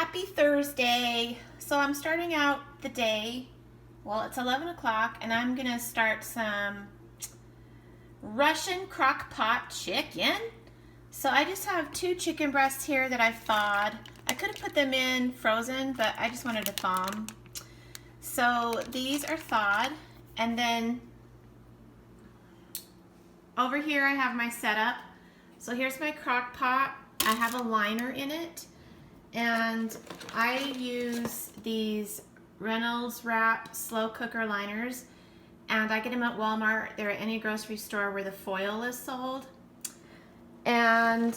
Happy Thursday. So I'm starting out the day. Well, it's 11 o'clock and I'm gonna start some Russian crock-pot chicken. So I just have 2 chicken breasts here that I've thawed. I could have put them in frozen, but I just wanted to thaw them. So these are thawed, and then over here I have my setup. So here's my crock pot. I have a liner in it, and I use these Reynolds Wrap slow cooker liners, and I get them at Walmart. They're at any grocery store where the foil is sold. And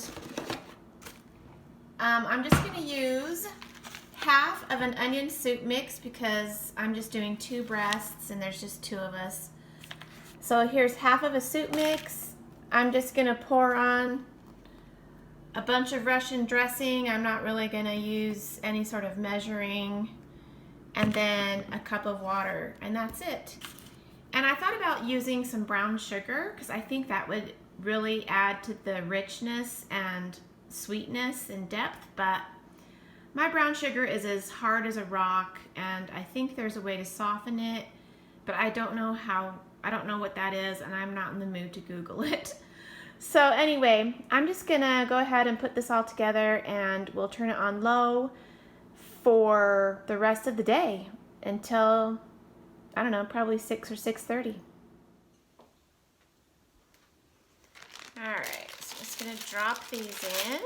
I'm just gonna use half of an onion soup mix because I'm just doing 2 breasts and there's just 2 of us. So here's half of a soup mix. I'm just gonna pour on a bunch of Russian dressing. I'm not really gonna use any sort of measuring, and then a cup of water, and that's it. And I thought about using some brown sugar because I think that would really add to the richness and sweetness and depth, but my brown sugar is as hard as a rock, and I think there's a way to soften it, but I don't know what that is, and I'm not in the mood to Google it. So anyway, I'm just gonna go ahead and put this all together, and we'll turn it on low for the rest of the day until, I don't know, probably 6 or 6:30. All right, so I'm just gonna drop these in.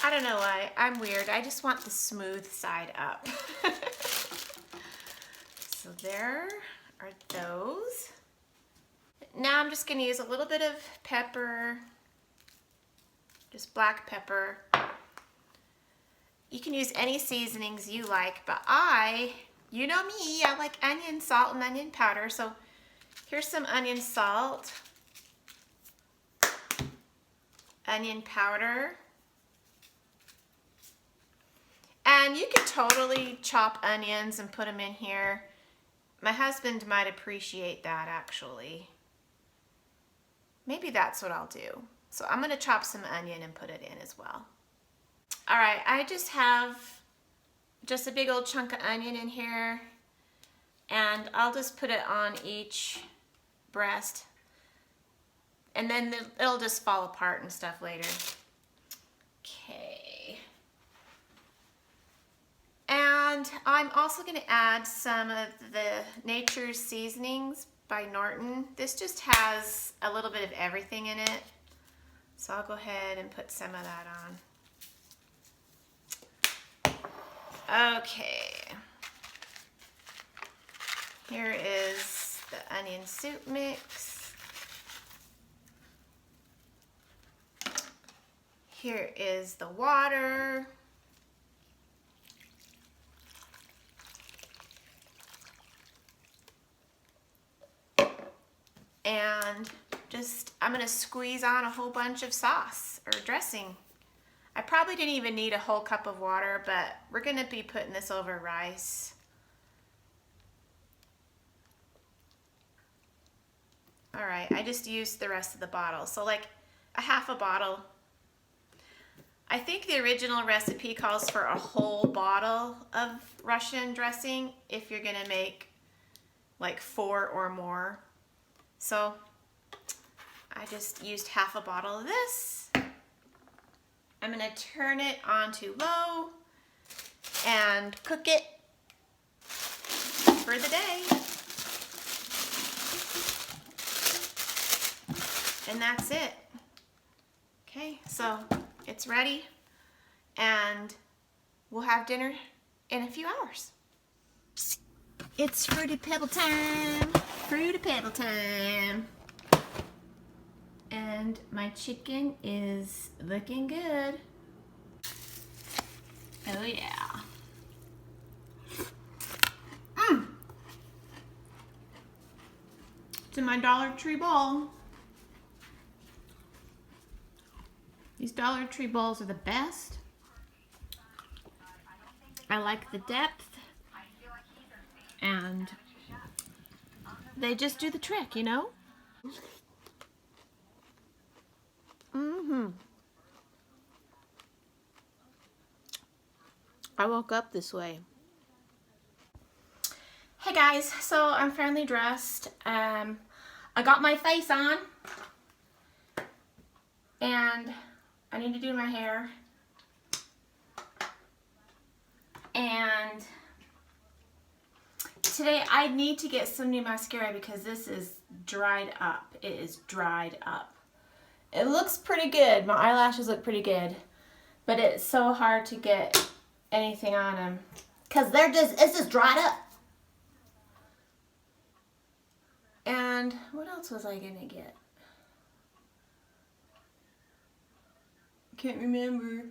I don't know why, I'm weird. I just want the smooth side up. So there are those. Now I'm just gonna use a little bit of pepper, just black pepper. You can use any seasonings you like, but you know me, I like onion salt and onion powder. So here's some onion salt, onion powder. And you could totally chop onions and put them in here. My husband might appreciate that, actually. Maybe that's what I'll do. So I'm gonna chop some onion and put it in as well. All right, I just have a big old chunk of onion in here, and I'll just put it on each breast, and then it'll just fall apart and stuff later. Okay. And I'm also going to add some of the Nature's Seasonings by Norton. This just has a little bit of everything in it. So I'll go ahead and put some of that on. Okay. Here is the onion soup mix. Here is the water. And I'm gonna squeeze on a whole bunch of sauce or dressing. I probably didn't even need a whole cup of water, but we're gonna be putting this over rice. All right, I just used the rest of the bottle. So like a half a bottle. I think the original recipe calls for a whole bottle of Russian dressing if you're gonna make like 4 or more. So I just used half a bottle of this. I'm gonna turn it on to low and cook it for the day. And that's it. Okay, so it's ready, and we'll have dinner in a few hours. It's Fruity Pebble time! Fruity Pebble time! And my chicken is looking good. Oh yeah. It's in my Dollar Tree bowl. These Dollar Tree bowls are the best. I like the depth, and they just do the trick, you know? I woke up this way. Hey guys, so I'm finally dressed. I got my face on, and I need to do my hair. And today I need to get some new mascara because this is dried up. It is dried up. It looks pretty good. My eyelashes look pretty good, but it's so hard to get anything on them because it's just dried up. And what else was I gonna get? Can't remember.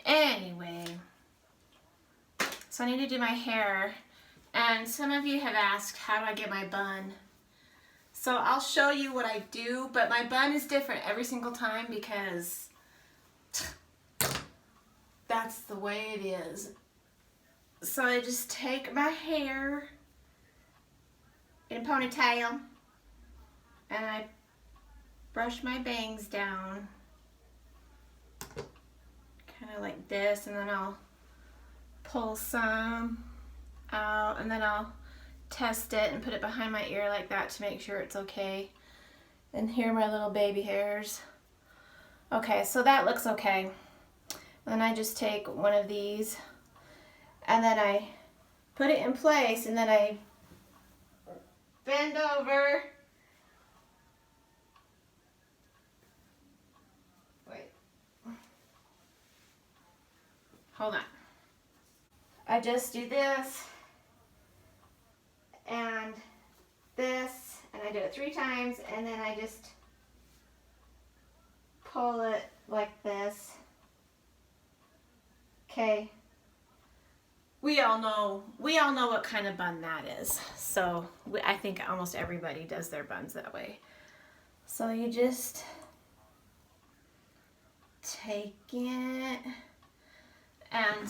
Anyway, so I need to do my hair, and some of you have asked how do I get my bun. So I'll show you what I do, but my bun is different every single time because that's the way it is. So I just take my hair in a ponytail and I brush my bangs down kind of like this, and then I'll pull some out, and then I'll test it and put it behind my ear like that to make sure it's okay. And here are my little baby hairs. Okay, so that looks okay. Then I just take one of these and then I put it in place, and then I bend over. Wait. Hold on. I just do this and this, and I do it 3 times, and then I just pull it like this. Okay. We all know what kind of bun that is. So I think almost everybody does their buns that way. So you just take it, and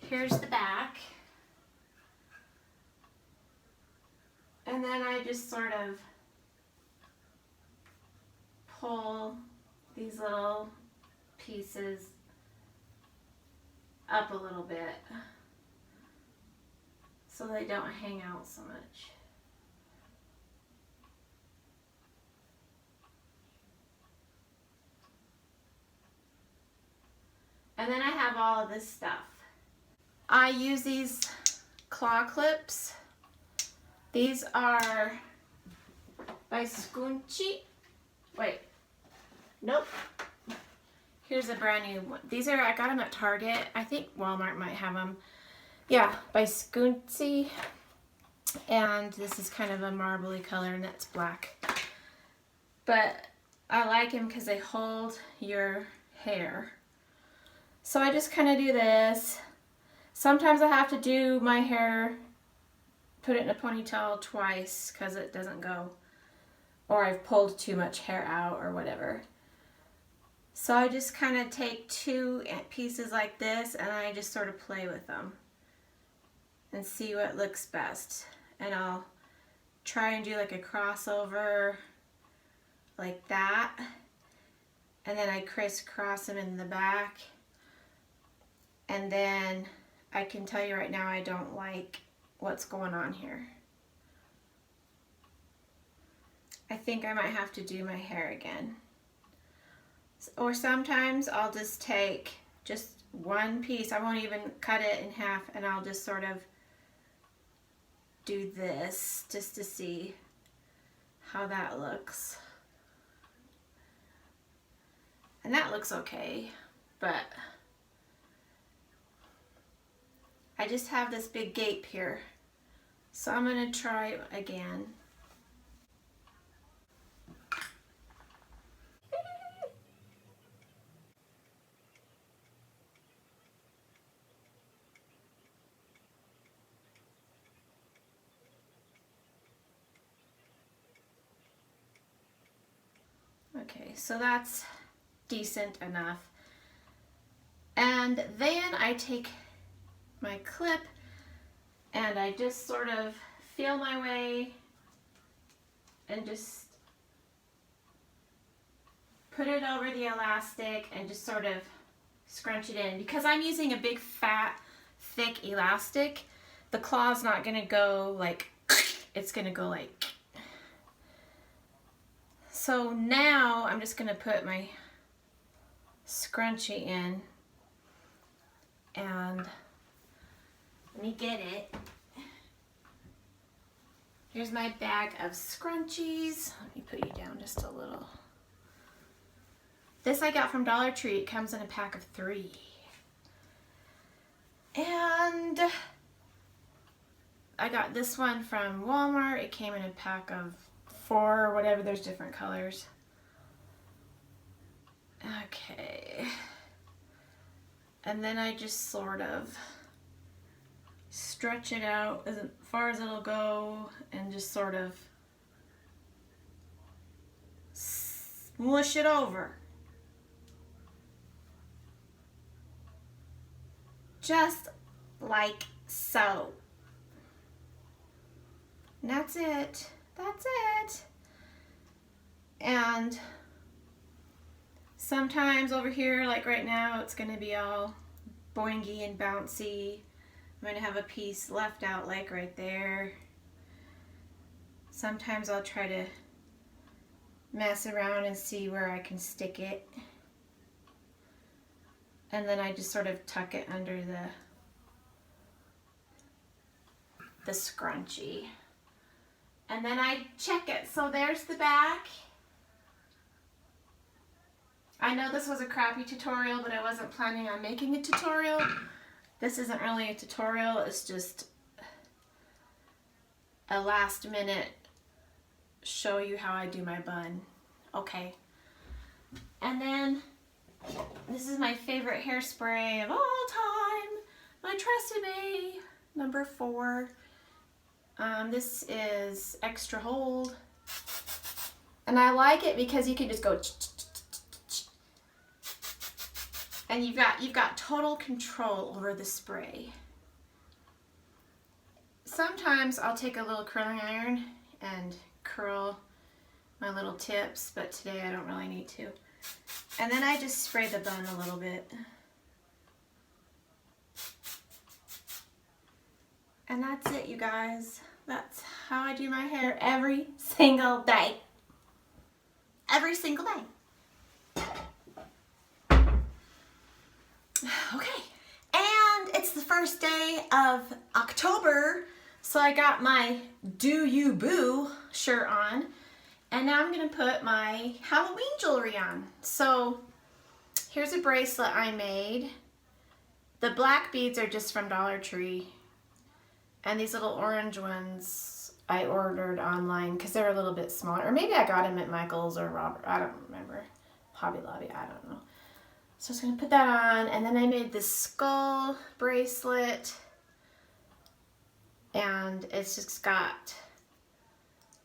here's the back. And then I just sort of pull these little pieces up a little bit so they don't hang out so much. And then I have all of this stuff. I use these claw clips. These are by Scoonchy. Wait, nope. Here's a brand new one. These are, I got them at Target. I think Walmart might have them. Yeah, by Scoonchy. And this is kind of a marbly color, and that's black. But I like them because they hold your hair. So I just kind of do this. Sometimes I have to do my hair, put it in a ponytail twice because it doesn't go, or I've pulled too much hair out or whatever. So I just kind of take 2 pieces like this, and I just sort of play with them and see what looks best. And I'll try and do like a crossover like that, and then I crisscross them in the back. And then I can tell you right now, I don't like what's going on here. I think I might have to do my hair again. Or sometimes I'll just take just 1 piece. I won't even cut it in half, and I'll just sort of do this just to see how that looks. And that looks okay, but I just have this big gape here. So I'm going to try again. Okay, so that's decent enough. And then I take my clip and I just sort of feel my way and just put it over the elastic and just sort of scrunch it in. Because I'm using a big fat thick elastic, the claw's not gonna go like, it's gonna go like. So now I'm just gonna put my scrunchie in, and let me get it. Here's my bag of scrunchies. Let me put you down just a little. This I got from Dollar Tree. It comes in a pack of 3. And I got this one from Walmart. It came in a pack of 4 or whatever. There's different colors. Okay. And then I just sort of stretch it out as far as it'll go and just sort of smush it over. Just like so. And that's it. That's it. And sometimes over here, like right now, it's going to be all boingy and bouncy. I'm going to have a piece left out like right there. Sometimes I'll try to mess around and see where I can stick it. And then I just sort of tuck it under the scrunchie. And then I check it. So there's the back. I know this was a crappy tutorial, but I wasn't planning on making a tutorial. This isn't really a tutorial, it's just a last minute show you how I do my bun. Okay. And then this is my favorite hairspray of all time, my Traci number 4. This is extra hold, and I like it because you can just go and you've got total control over the spray. Sometimes I'll take a little curling iron and curl my little tips, but today I don't really need to. And then I just spray the bun a little bit. And that's it, you guys. That's how I do my hair every single day. Every single day. Okay, and it's the first day of October, so I got my Do You Boo shirt on, and now I'm going to put my Halloween jewelry on. So here's a bracelet I made. The black beads are just from Dollar Tree, and these little orange ones I ordered online because they're a little bit smaller, or maybe I got them at Michael's or Robert, I don't remember, Hobby Lobby, I don't know. So I was going to put that on, and then I made this skull bracelet, and it's just got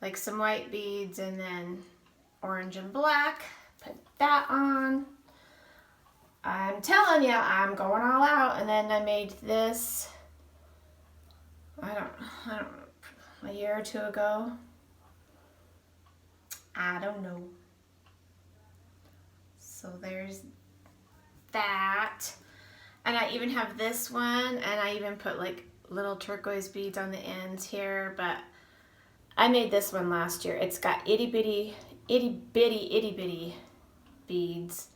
like some white beads and then orange and black. Put that on. I'm telling you, I'm going all out. And then I made this, I don't know, a year or 2 ago. I don't know. So there's that. And I even have this one, and I even put like little turquoise beads on the ends here, but I made this one last year. It's got itty bitty beads,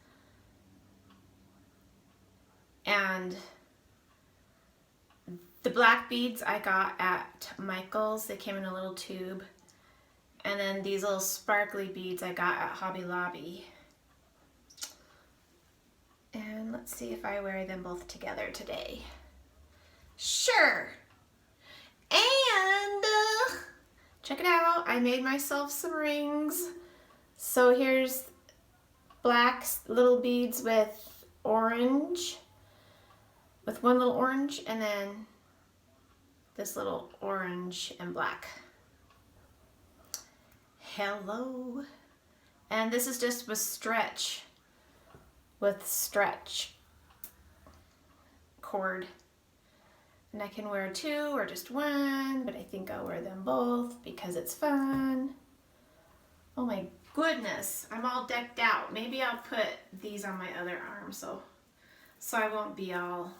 and the black beads I got at Michael's. They came in a little tube, and then these little sparkly beads I got at Hobby Lobby. And let's see if I wear them both together today. Sure. And check it out. I made myself some rings. So here's black little beads with orange, with one little orange, and then this little orange and black. Hello. And this is just with stretch cord. And I can wear 2 or just 1, but I think I'll wear them both because it's fun. Oh my goodness, I'm all decked out. Maybe I'll put these on my other arm so I won't be all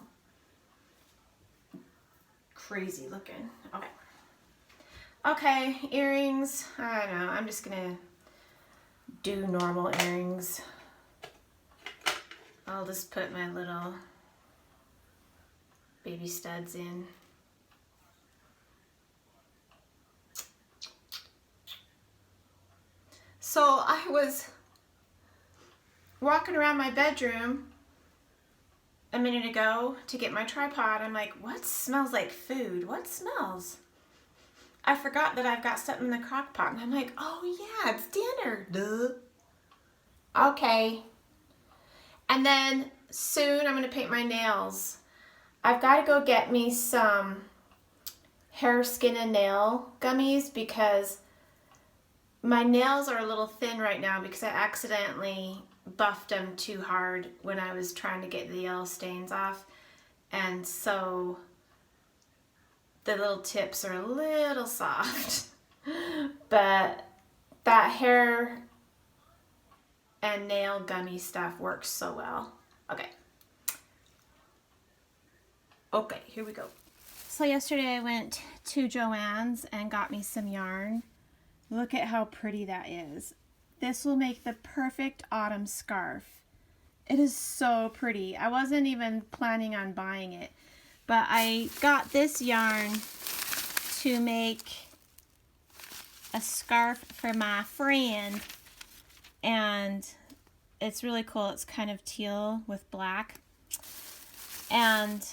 crazy looking. Okay. Okay, earrings. I don't know, I'm just gonna do normal earrings. I'll just put my little baby studs in. So I was walking around my bedroom a minute ago to get my tripod. I'm like, what smells like food? What smells? I forgot that I've got something in the crock pot, and I'm like, oh yeah, it's dinner. Duh. Okay. And then soon I'm gonna paint my nails. I've got to go get me some hair, skin, and nail gummies because my nails are a little thin right now because I accidentally buffed them too hard when I was trying to get the yellow stains off. And so the little tips are a little soft. But that hair and nail gummy stuff works so well. Okay. Okay, here we go. So yesterday I went to Joann's and got me some yarn. Look at how pretty that is. This will make the perfect autumn scarf. It is so pretty. I wasn't even planning on buying it, but I got this yarn to make a scarf for my friend, and it's really cool. It's kind of teal with black. And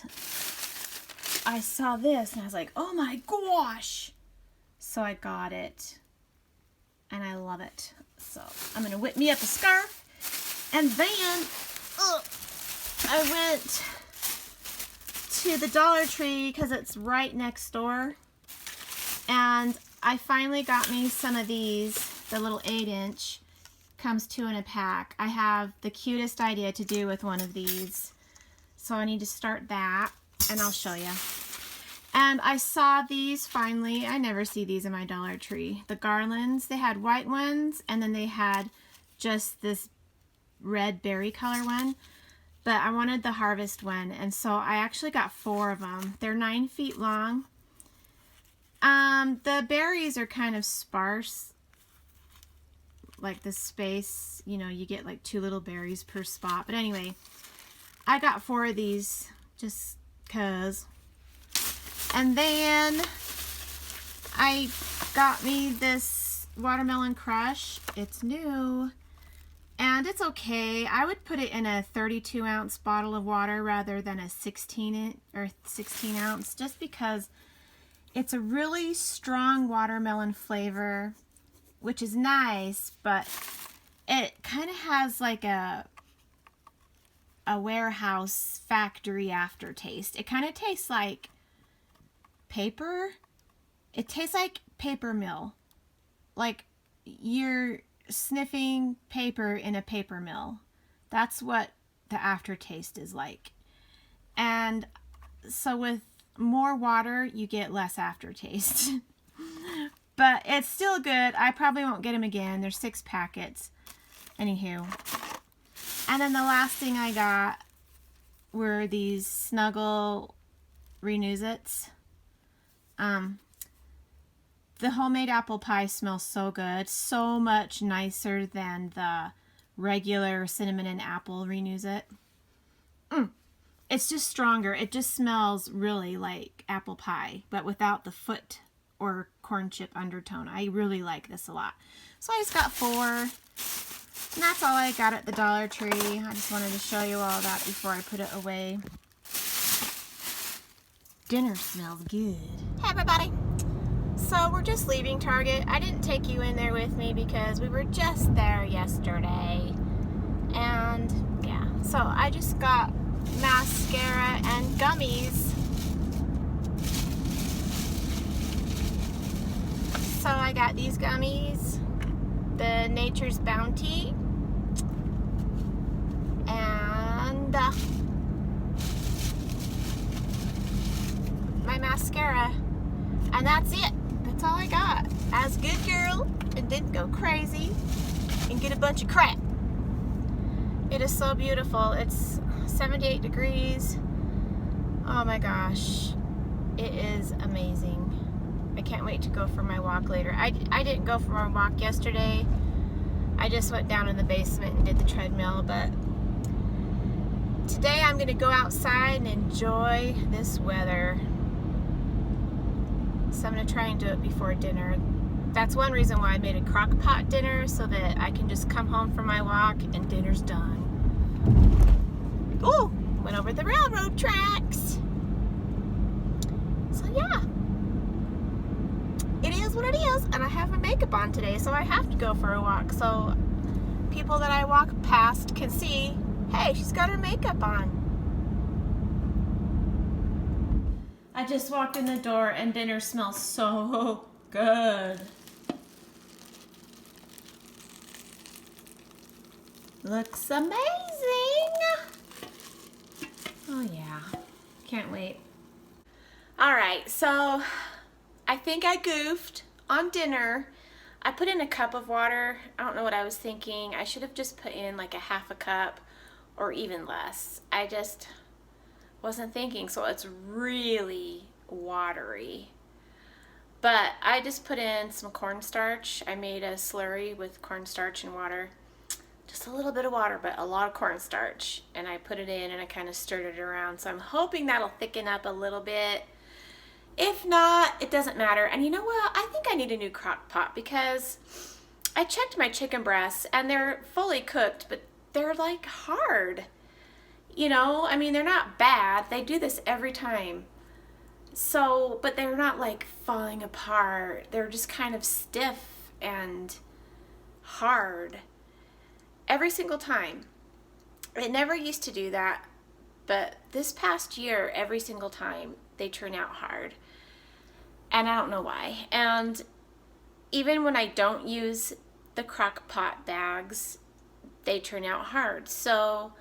I saw this and I was like, oh my gosh. So I got it and I love it. So I'm gonna whip me up a scarf, and then I went to the Dollar Tree because it's right next door, and I finally got me some of these, the little 8-inch, comes 2 in a pack. I have the cutest idea to do with one of these, so I need to start that, and I'll show you. And I saw these finally. I never see these in my Dollar Tree. The garlands, they had white ones, and then they had just this red berry color one. But I wanted the harvest one, and so I actually got 4 of them. They're 9 feet long. The berries are kind of sparse. Like the space, you know, you get like 2 little berries per spot. But anyway, I got 4 of these just 'cause. And then I got me this watermelon crush. It's new and it's okay. I would put it in a 32-ounce bottle of water rather than a 16 ounce, just because it's a really strong watermelon flavor, which is nice, but it kind of has like a warehouse factory aftertaste. It kind of tastes like paper. It tastes like paper mill. Like you're sniffing paper in a paper mill. That's what the aftertaste is like. And so with more water, you get less aftertaste. But it's still good. I probably won't get them again. There's 6 packets. Anywho. And then the last thing I got were these Snuggle Renews-Its. The homemade apple pie smells so good. So much nicer than the regular cinnamon and apple Renews-It. It's just stronger. It just smells really like apple pie, but without the foot or corn chip undertone. I really like this a lot. So I just got 4. And that's all I got at the Dollar Tree. I just wanted to show you all that before I put it away. Dinner smells good. Hey everybody. So we're just leaving Target. I didn't take you in there with me because we were just there yesterday. And yeah, so I just got mascara and gummies. So I got these gummies. the Nature's Bounty, and my mascara, and that's it. That's all I got. I was a good girl and didn't go crazy and get a bunch of crap. It is so beautiful. It's 78 degrees. Oh my gosh, it is amazing. I can't wait to go for my walk later. I didn't go for my walk yesterday. I just went down in the basement and did the treadmill, but today I'm gonna go outside and enjoy this weather. So I'm gonna try and do it before dinner. That's one reason why I made a crock-pot dinner, so that I can just come home from my walk and dinner's done. Ooh, went over the railroad tracks. So yeah, it is what it is, and I have my makeup on today, so I have to go for a walk, so people that I walk past can see, hey, she's got her makeup on. I just walked in the door and dinner smells so good. Looks amazing. Oh yeah, can't wait. All right, so I think I goofed on dinner. I put in a cup of water. I don't know what I was thinking. I should have just put in like a half a cup or even less. I just wasn't thinking, so it's really watery. But I just put in some cornstarch. I made a slurry with cornstarch and water. Just a little bit of water, but a lot of cornstarch. And I put it in and I kind of stirred it around. So I'm hoping that'll thicken up a little bit. If not, it doesn't matter. And you know what? I think I need a new crock pot because I checked my chicken breasts and they're fully cooked, but they're like hard. You know, I mean, they're not bad. They do this every time. So, but they're not like falling apart. They're just kind of stiff and hard every single time. It never used to do that, but this past year, every single time, they turn out hard. And I don't know why. And even when I don't use the Crock-pot bags, they turn out hard. So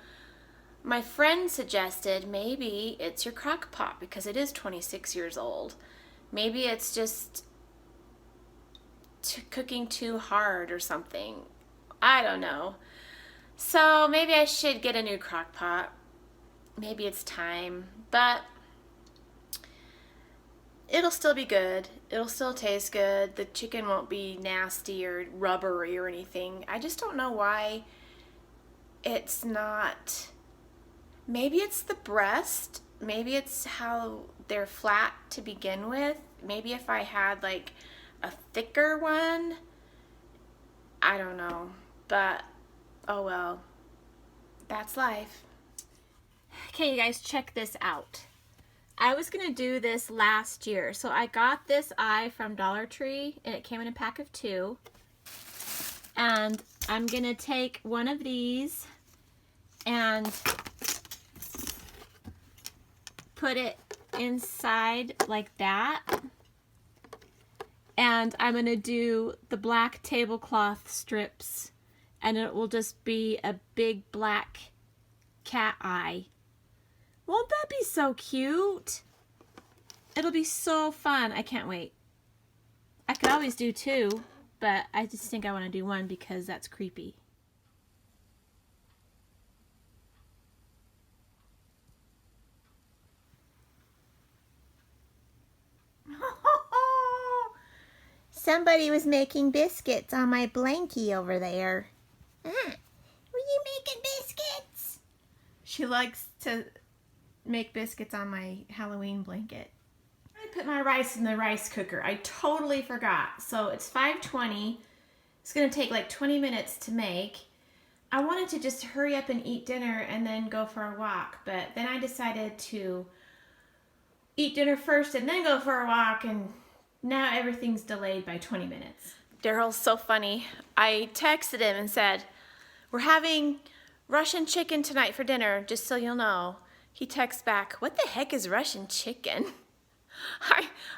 my friend suggested maybe it's your Crock-pot because it is 26 years old. Maybe it's just cooking too hard or something. I don't know. So maybe I should get a new Crock-pot. Maybe it's time, but it'll still be good. It'll still taste good. The chicken won't be nasty or rubbery or anything. I just don't know why it's not. Maybe it's the breast. Maybe it's how they're flat to begin with. Maybe if I had like a thicker one, I don't know. But oh well, that's life. Okay, you guys, check this out. I was gonna do this last year. So I got this eye from Dollar Tree and it came in a pack of 2. And I'm gonna take one of these and put it inside like that. And I'm gonna do the black tablecloth strips and it will just be a big black cat eye. Won't that be so cute? It'll be so fun. I can't wait. I could always do 2, but I just think I want to do 1 because that's creepy. Somebody was making biscuits on my blankie over there. Were you making biscuits? She likes to make biscuits on my Halloween blanket. I put my rice in the rice cooker. I totally forgot. So it's 5:20. It's gonna take like 20 minutes to make. I wanted to just hurry up and eat dinner and then go for a walk, but then I decided to eat dinner first and then go for a walk, and now everything's delayed by 20 minutes. Daryl's so funny. I texted him and said, "We're having Russian chicken tonight for dinner, just so you'll know." He texts back, "What the heck is Russian chicken?"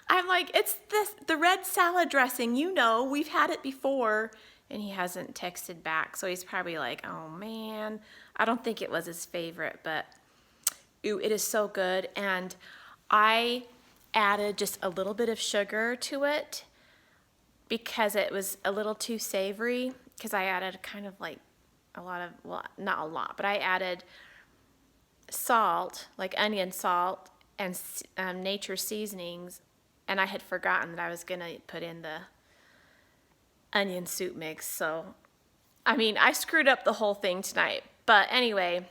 I'm like, it's the red salad dressing, you know, we've had it before. And he hasn't texted back, so he's probably like, oh man. I don't think it was his favorite, but ooh, it is so good. And I added just a little bit of sugar to it because it was a little too savory, because I added kind of like a lot of, well, not a lot, but I added salt, like onion salt and nature seasonings, and I had forgotten that I was gonna put in the onion soup mix. So I mean, I screwed up the whole thing tonight, but anyway,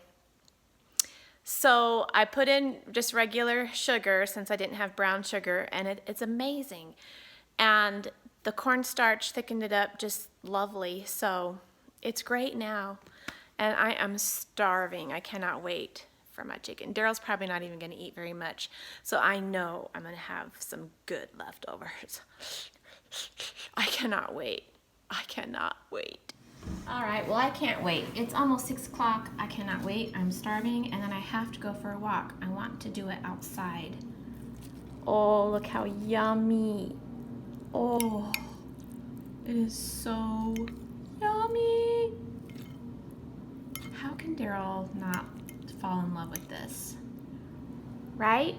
so I put in just regular sugar since I didn't have brown sugar, and it's amazing. And the cornstarch thickened it up just lovely, so it's great now. And I am starving. I cannot wait for my chicken. Daryl's probably not even gonna eat very much, so I know I'm gonna have some good leftovers. I cannot wait. I cannot wait. All right, well, I can't wait. It's almost 6 o'clock. I cannot wait. I'm starving, and then I have to go for a walk. I want to do it outside. Oh, look how yummy. Oh, it is so yummy. How can Daryl not fall in love with this? Right?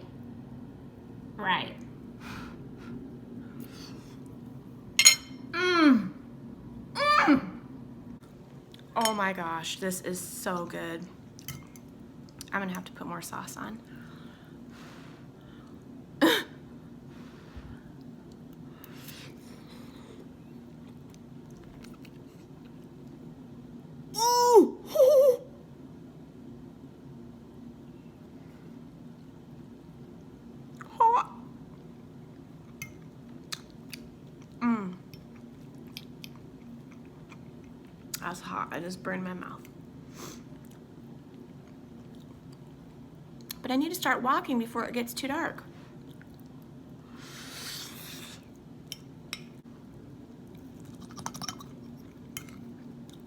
Right. Mmm. Mmm. Oh my gosh, this is so good. I'm gonna have to put more sauce on. Ooh. Hot. That's hot. I just burned my mouth. But I need to start walking before it gets too dark.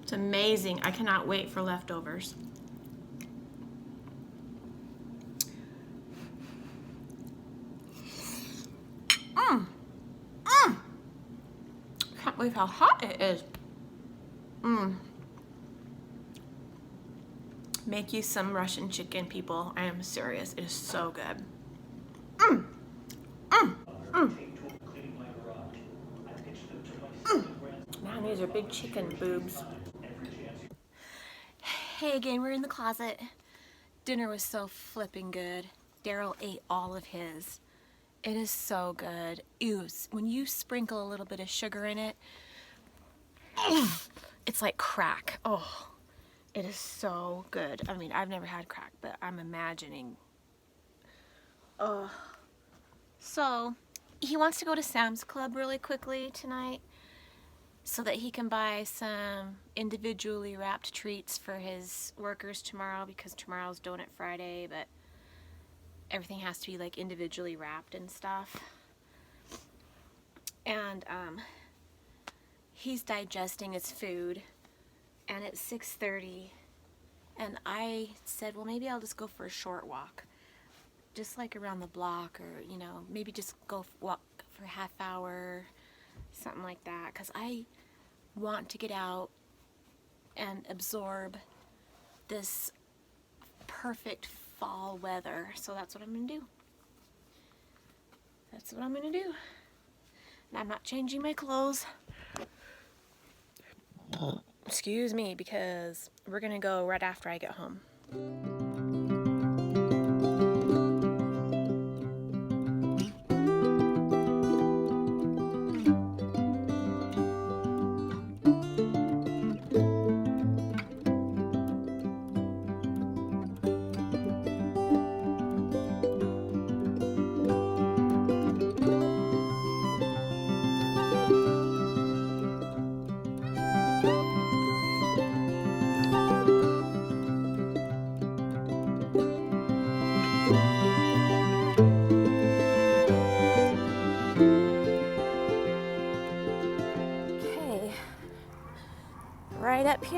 It's amazing. I cannot wait for leftovers. Can't believe how hot it is. Make you some Russian chicken, people. I am serious. It is so good. Man, these are big chicken boobs. Hey again, we're in the closet. Dinner was so flipping good. Daryl ate all of his. It is so good. Ew, when you sprinkle a little bit of sugar in it, it's like crack. Oh, it is so good. I mean, I've never had crack, but I'm imagining. Oh. So, he wants to go to Sam's Club really quickly tonight so that he can buy some individually wrapped treats for his workers tomorrow, because tomorrow's Donut Friday, but everything has to be like individually wrapped and stuff. And he's digesting his food, and it's 6:30, and I said, well, maybe I'll just go for a short walk, just like around the block, or you know, maybe just go walk for a half hour, something like that, because I want to get out and absorb this perfect fall weather. So that's what I'm gonna do. That's what I'm gonna do. And I'm not changing my clothes. Excuse me, because we're gonna go right after I get home.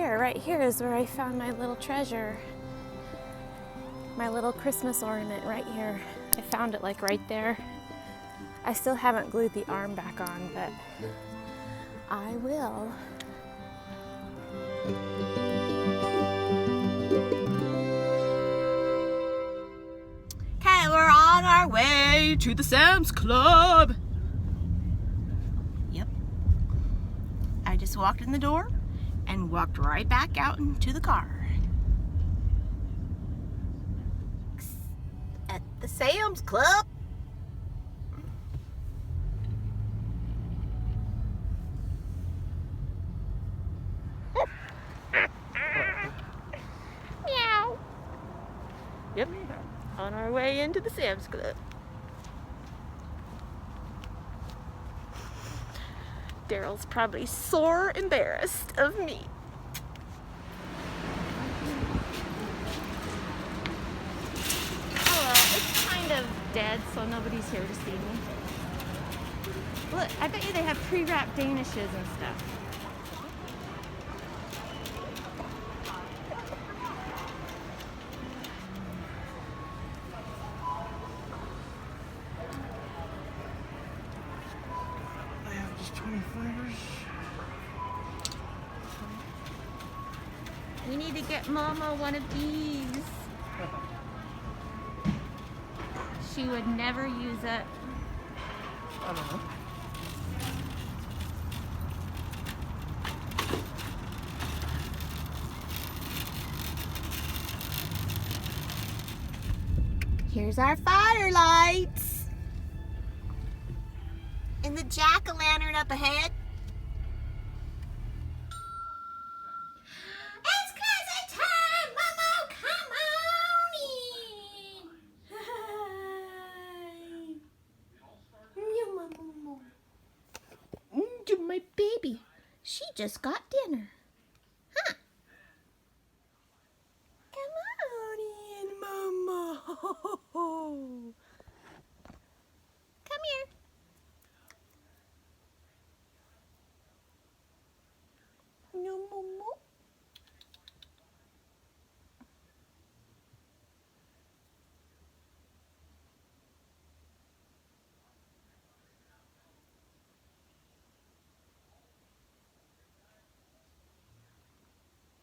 Right here is where I found my little treasure. My little Christmas ornament right here. I found it like right there. I still haven't glued the arm back on, but I will. Okay, we're on our way to the Sam's Club. Yep. I just walked in the door and walked right back out into the car. At the Sam's Club. Meow. Yep, on our way into the Sam's Club. Daryl's probably sore embarrassed of me. Oh well, it's kind of dead, so nobody's here to see me. Look, I bet you they have pre-wrapped danishes and stuff. I have just 20 flavors. We need to get Mama one of these. She would never use it. I don't know. Here's our fire lights. And the jack-o'-lantern up ahead. It's closet time, Momo, come on in. Hi. My baby. She just got dinner. Huh? Come on in, Mama. Come here. No, Momo.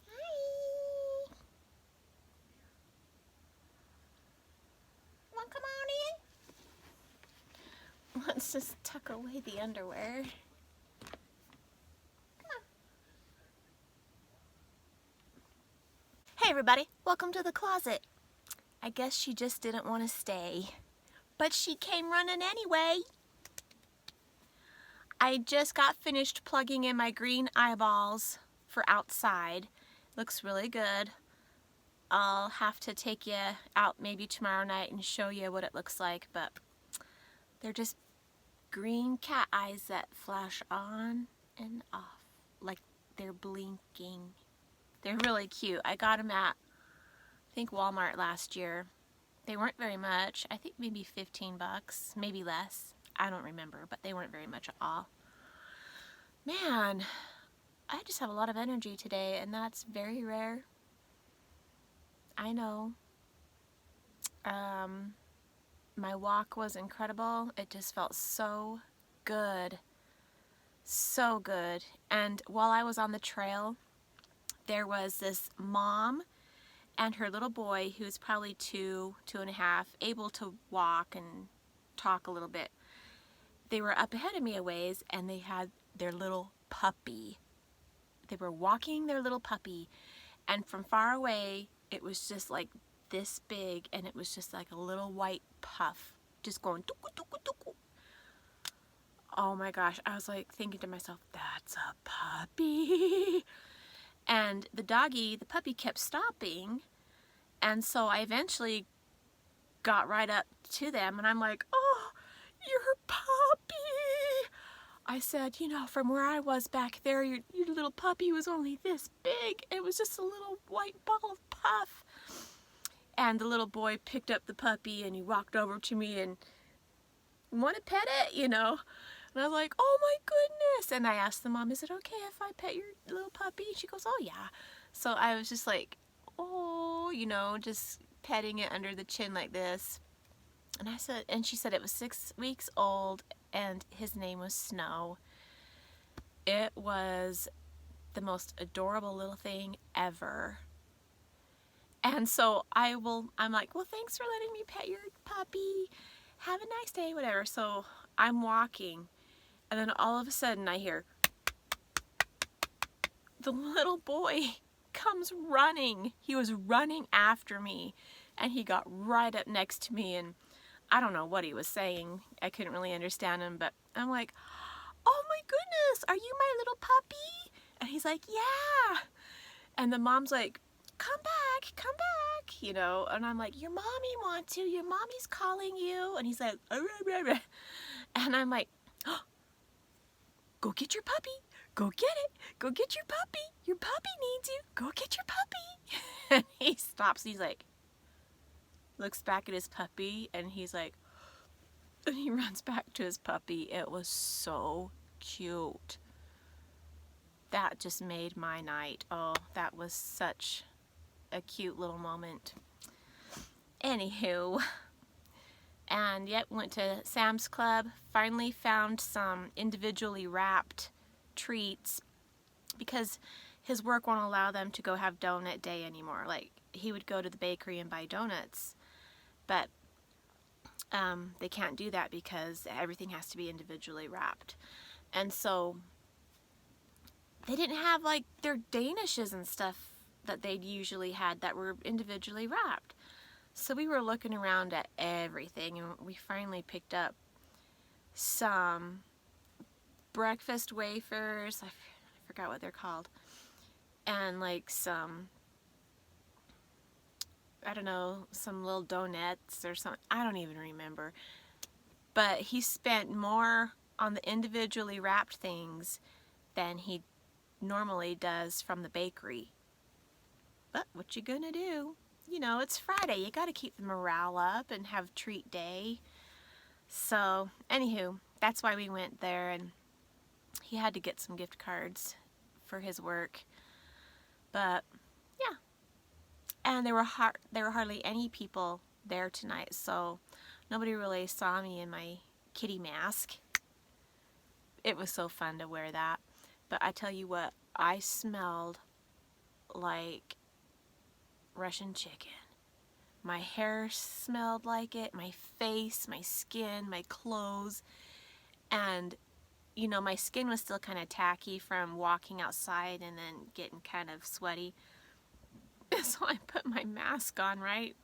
Hi. Want to come on in? Let's just tuck away the underwear. Hey everybody, welcome to the closet. I guess she just didn't want to stay, but she came running anyway. I just got finished plugging in my green eyeballs for outside. Looks really good. I'll have to take you out maybe tomorrow night and show you what it looks like, but they're just green cat eyes that flash on and off like they're blinking. They're really cute. I got them at, I think, Walmart last year. They weren't very much. I think maybe 15 bucks, maybe less. I don't remember, but they weren't very much at all. Man, I just have a lot of energy today, and that's very rare. I know. My walk was incredible. It just felt so good. So good. And while I was on the trail, there was this mom and her little boy who's probably 2.5, able to walk and talk a little bit. They were up ahead of me a ways, and they had their little puppy. They were walking their little puppy, and from far away, it was just like this big, and it was just like a little white puff, just going tuku, tuku, tuku. Oh my gosh, I was like thinking to myself, that's a puppy. And the doggy, the puppy, kept stopping, and so I eventually got right up to them, and I'm like, oh, your puppy. I said, you know, from where I was back there, your little puppy was only this big. It was just a little white ball of puff. And the little boy picked up the puppy, and he walked over to me and wanted to pet it, you know. And I was like, oh my goodness. And I asked the mom, is it okay if I pet your little puppy? She goes, oh yeah. So I was just like, oh, you know, just petting it under the chin like this. And I said, and she said it was 6 weeks old, and his name was Snow. It was the most adorable little thing ever. And so I'm like, well, thanks for letting me pet your puppy. Have a nice day, whatever. So I'm walking, and then all of a sudden I hear the little boy comes running. He was running after me, and he got right up next to me, and I don't know what he was saying. I couldn't really understand him, but I'm like, oh my goodness, are you my little puppy? And he's like, yeah. And the mom's like, come back, you know. And I'm like, your mommy wants you, your mommy's calling you. And he's like, "Arr, arr, arr." And I'm like, oh, go get your puppy, go get it, go get your puppy needs you, go get your puppy. And he stops, and he's like, looks back at his puppy, and he's like, and he runs back to his puppy. It was so cute. That just made my night. Oh, that was such a cute little moment. Anywho, and yep, went to Sam's Club, finally found some individually wrapped treats because his work won't allow them to go have donut day anymore. Like, he would go to the bakery and buy donuts, but they can't do that because everything has to be individually wrapped. And so they didn't have like their Danishes and stuff that they'd usually had that were individually wrapped. So we were looking around at everything, and we finally picked up some breakfast wafers. I forgot what they're called. And like some, I don't know, some little donuts or something. I don't even remember. But he spent more on the individually wrapped things than he normally does from the bakery. But what you gonna do? You know, it's Friday. You gotta keep the morale up and have treat day. So, anywho, that's why we went there, and he had to get some gift cards for his work. But yeah, and there were hardly any people there tonight, so nobody really saw me in my kitty mask. It was so fun to wear that. But I tell you what, I smelled like Russian chicken. My hair smelled like it, my face, my skin, my clothes, and you know, my skin was still kind of tacky from walking outside and then getting kind of sweaty. So I put my mask on right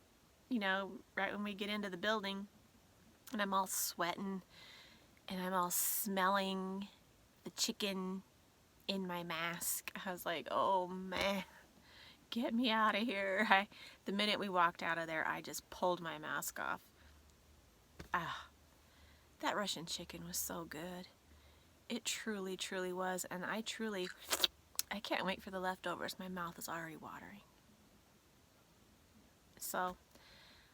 when we get into the building, and I'm all sweating and I'm all smelling the chicken in my mask. I was like, oh man, get me out of here. The minute we walked out of there, I just pulled my mask off. That Russian chicken was so good. It truly, truly was, and I can't wait for the leftovers. My mouth is already watering. So,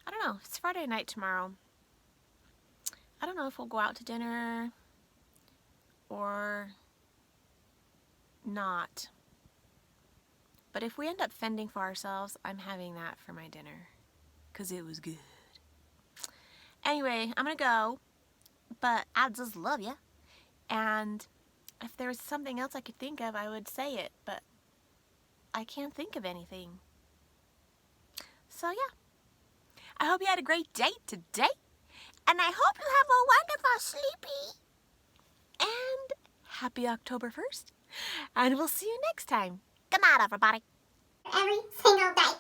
I don't know. It's Friday night tomorrow. I don't know if we'll go out to dinner or not. But if we end up fending for ourselves, I'm having that for my dinner, because it was good. Anyway, I'm going to go, but I just love you. And if there was something else I could think of, I would say it, but I can't think of anything. So yeah, I hope you had a great day today, and I hope you have a wonderful sleepy, and happy October 1st, and we'll see you next time. Good night, everybody. Every single day.